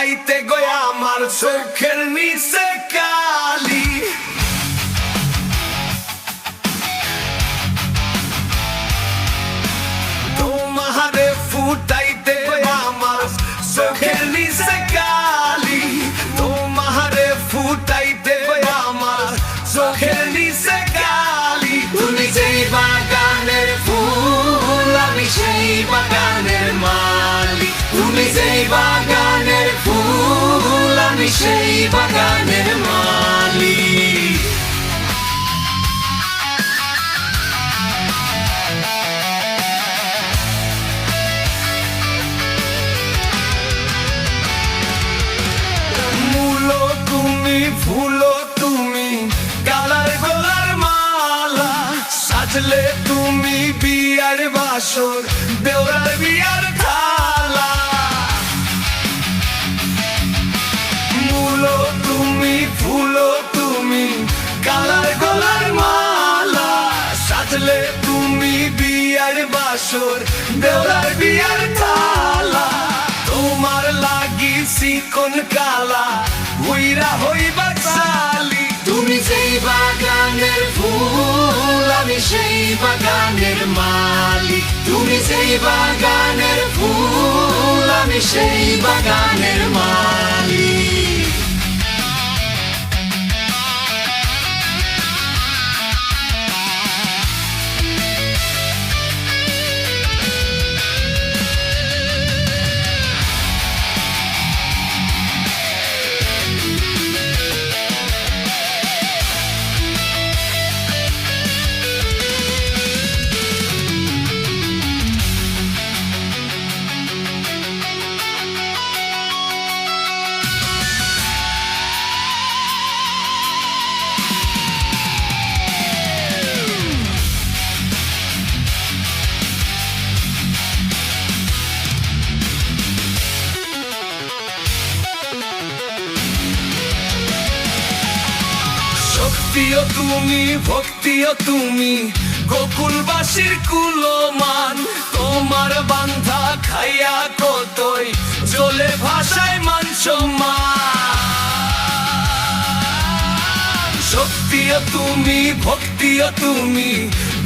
ফুটাইতে গয়া আমার চোখের নিচে কালি। তোমারে ফুটাইতে গয়া আমার চোখের নিচে কালি। তোমারে ফুটাইতে গয়া আমার চোখের নিচে কালি। তুমি যেই বাগানের ফুল আমি সেই বাগানের মালি। তুমি যেই বাগানের ফুল আমি সেই বাগানের মালি। মূলো তুমি, ফুলো তুমি, কালার গোলার মালা। সাজলে তুমি বিয়ার বাসর, দেওরার বিয়ার থালা। মূলো তুমি, ফুলো তুমি, কালার গোলার মালা। সাজলে তুমি বিয়ার বাসর, দেওরার বিয়ার থালা। তোমার লাগি চিকন কালা হইরা হইবা চালি। তুমি যেই বাগানের ফুল আমি সেই বাগানের মালি। তুমি যেই বাগানের ফুল আমি সেই বাগানের মালি। শক্তিও তুমি, ভক্তিও তুমি, গোকুলবাসীর কুলমান। তোমার বান্ধা খাইয়া কতই জলে ভাষায় মান সম্মান। শক্তিও তুমি, ভক্তিও তুমি,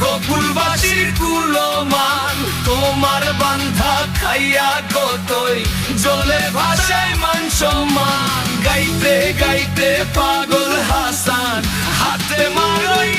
গোকুলবাসীর কুলমান। তোমার বান্ধা খাইয়া কতই জলে ভাষায় মান সম্মান। গাইতে গাইতে পাগল হাসান হাতে মারই